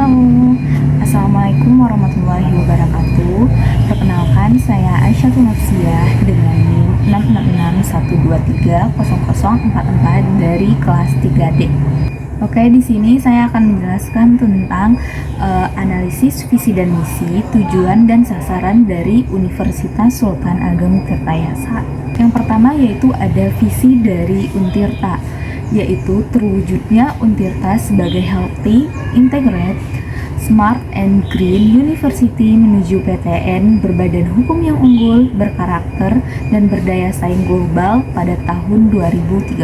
Halo, Assalamualaikum warahmatullahi wabarakatuh. Perkenalkan, saya Aisyatun Nafsiyah dengan NIM 66612300044 dari kelas 3D. Oke, di sini saya akan menjelaskan tentang analisis visi dan misi, tujuan dan sasaran dari Universitas Sultan Ageng Tirtayasa. Yang pertama yaitu ada visi dari Untirta, yaitu terwujudnya Untirta sebagai healthy, integrated, smart and green university menuju PTN berbadan hukum yang unggul, berkarakter, dan berdaya saing global pada tahun 2030.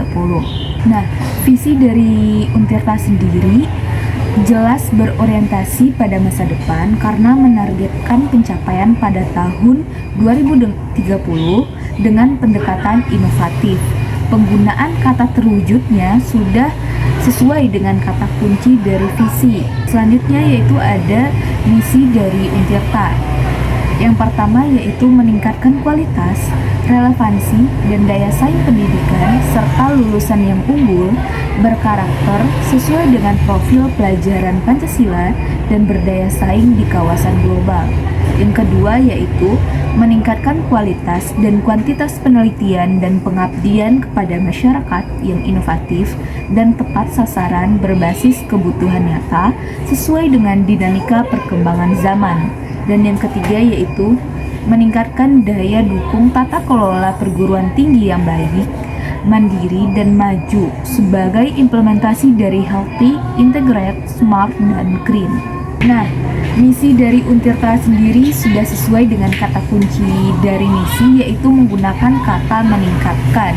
Nah, visi dari Untirta sendiri jelas berorientasi pada masa depan karena menargetkan pencapaian pada tahun 2030 dengan pendekatan inovatif. Penggunaan kata terwujudnya sudah sesuai dengan kata kunci dari visi. Selanjutnya yaitu ada misi dari Untirta. Yang pertama yaitu meningkatkan kualitas, relevansi, dan daya saing pendidikan serta lulusan yang unggul, berkarakter sesuai dengan profil pelajaran Pancasila dan berdaya saing di kawasan global. Yang kedua yaitu meningkatkan kualitas dan kuantitas penelitian dan pengabdian kepada masyarakat yang inovatif dan tepat sasaran berbasis kebutuhan nyata sesuai dengan dinamika perkembangan zaman. Dan yang ketiga yaitu meningkatkan daya dukung tata kelola perguruan tinggi yang baik, mandiri, dan maju sebagai implementasi dari healthy, integrated, smart, dan green. Nah, misi dari Untirta sendiri sudah sesuai dengan kata kunci dari misi, yaitu menggunakan kata meningkatkan.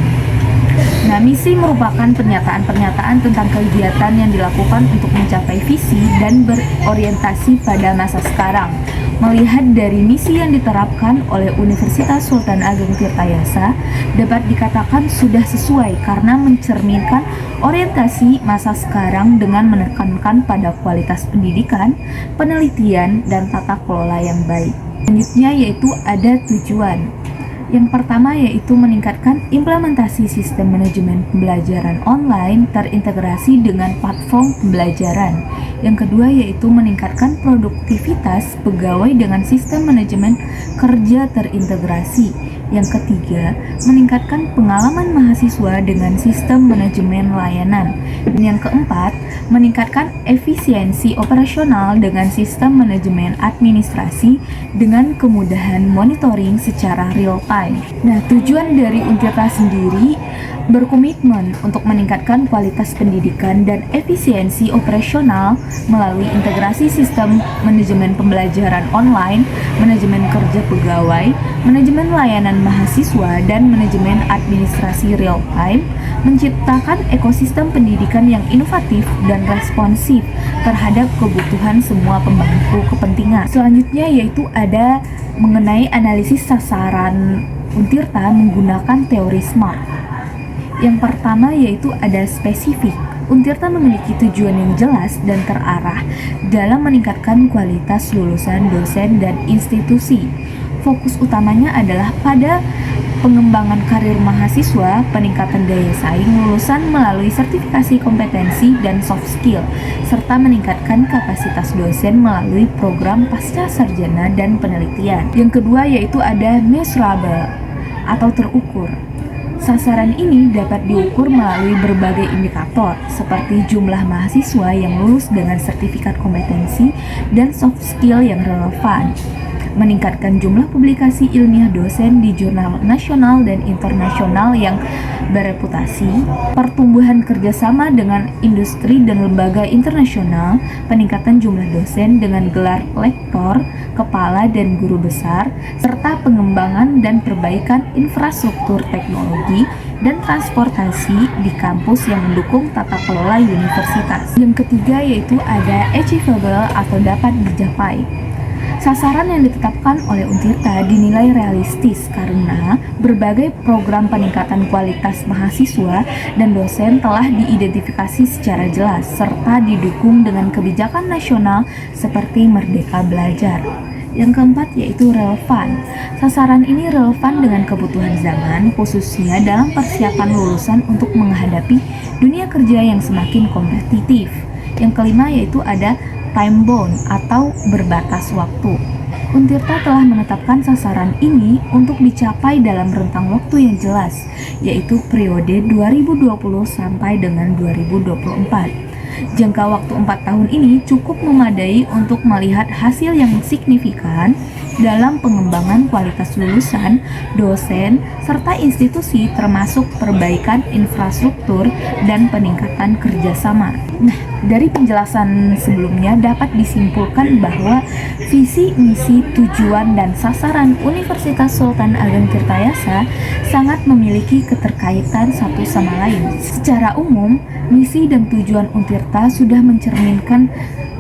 Nah, misi merupakan pernyataan-pernyataan tentang kegiatan yang dilakukan untuk mencapai visi dan berorientasi pada masa sekarang. Melihat dari misi yang diterapkan oleh Universitas Sultan Ageng Tirtayasa, dapat dikatakan sudah sesuai karena mencerminkan orientasi masa sekarang dengan menekankan pada kualitas pendidikan, penelitian, dan tata kelola yang baik. Selanjutnya yaitu ada tujuan. Yang pertama yaitu meningkatkan implementasi sistem manajemen pembelajaran online terintegrasi dengan platform pembelajaran. Yang kedua yaitu meningkatkan produktivitas pegawai dengan sistem manajemen kerja terintegrasi. Yang ketiga, meningkatkan pengalaman mahasiswa dengan sistem manajemen layanan. Dan yang keempat, meningkatkan efisiensi operasional dengan sistem manajemen administrasi dengan kemudahan monitoring secara real time. Nah, tujuan dari Untirta sendiri berkomitmen untuk meningkatkan kualitas pendidikan dan efisiensi operasional melalui integrasi sistem manajemen pembelajaran online, manajemen kerja pegawai, manajemen layanan mahasiswa, dan manajemen administrasi real time, menciptakan ekosistem pendidikan yang inovatif dan responsif terhadap kebutuhan semua pemangku kepentingan. Selanjutnya yaitu ada mengenai analisis sasaran Untirta menggunakan teori SMART. Yang pertama yaitu ada spesifik. Untirta memiliki tujuan yang jelas dan terarah dalam meningkatkan kualitas lulusan dosen dan institusi. Fokus utamanya adalah pada pengembangan karir mahasiswa, peningkatan daya saing lulusan melalui sertifikasi kompetensi dan soft skill, serta meningkatkan kapasitas dosen melalui program pasca sarjana dan penelitian. Yang kedua yaitu ada measurable atau terukur. Sasaran ini dapat diukur melalui berbagai indikator seperti jumlah mahasiswa yang lulus dengan sertifikat kompetensi dan soft skill yang relevan, meningkatkan jumlah publikasi ilmiah dosen di jurnal nasional dan internasional yang bereputasi, pertumbuhan kerjasama dengan industri dan lembaga internasional, peningkatan jumlah dosen dengan gelar lektor, kepala, dan guru besar, serta pengembangan dan perbaikan infrastruktur teknologi dan transportasi di kampus yang mendukung tata kelola universitas. Yang ketiga yaitu ada achievable atau dapat dicapai. Sasaran yang ditetapkan oleh Untirta dinilai realistis karena berbagai program peningkatan kualitas mahasiswa dan dosen telah diidentifikasi secara jelas serta didukung dengan kebijakan nasional seperti Merdeka Belajar. Yang keempat yaitu relevan. Sasaran ini relevan dengan kebutuhan zaman, khususnya dalam persiapan lulusan untuk menghadapi dunia kerja yang semakin kompetitif. Yang kelima yaitu ada time bound atau berbatas waktu. Untirta telah menetapkan sasaran ini untuk dicapai dalam rentang waktu yang jelas, yaitu periode 2020 sampai dengan 2024. Jangka waktu 4 tahun ini cukup memadai untuk melihat hasil yang signifikan dalam pengembangan kualitas lulusan, dosen, serta institusi termasuk perbaikan infrastruktur dan peningkatan kerjasama. Nah, dari penjelasan sebelumnya dapat disimpulkan bahwa visi, misi, tujuan, dan sasaran Universitas Sultan Ageng Tirtayasa sangat memiliki keterkaitan satu sama lain. Secara umum, misi dan tujuan Untirta sudah mencerminkan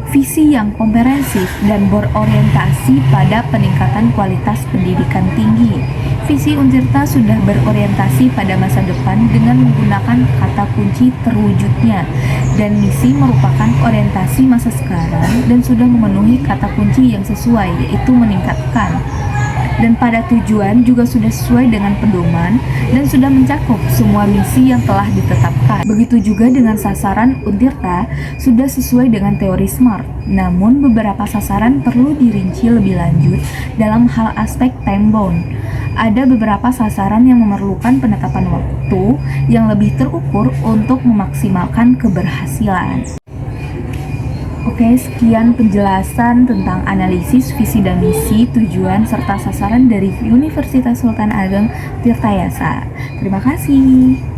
visi yang komprehensif dan berorientasi pada peningkatan kualitas pendidikan tinggi. Visi Untirta sudah berorientasi pada masa depan dengan menggunakan kata kunci terwujudnya, dan misi merupakan orientasi masa sekarang dan sudah memenuhi kata kunci yang sesuai, yaitu meningkatkan. Dan pada tujuan juga sudah sesuai dengan pedoman dan sudah mencakup semua misi yang telah ditetapkan. Begitu juga dengan sasaran Untirta sudah sesuai dengan teori SMART. Namun beberapa sasaran perlu dirinci lebih lanjut dalam hal aspek time bound. Ada beberapa sasaran yang memerlukan penetapan waktu yang lebih terukur untuk memaksimalkan keberhasilan. Oke, sekian penjelasan tentang analisis visi dan misi, tujuan, serta sasaran dari Universitas Sultan Ageng Tirtayasa. Terima kasih.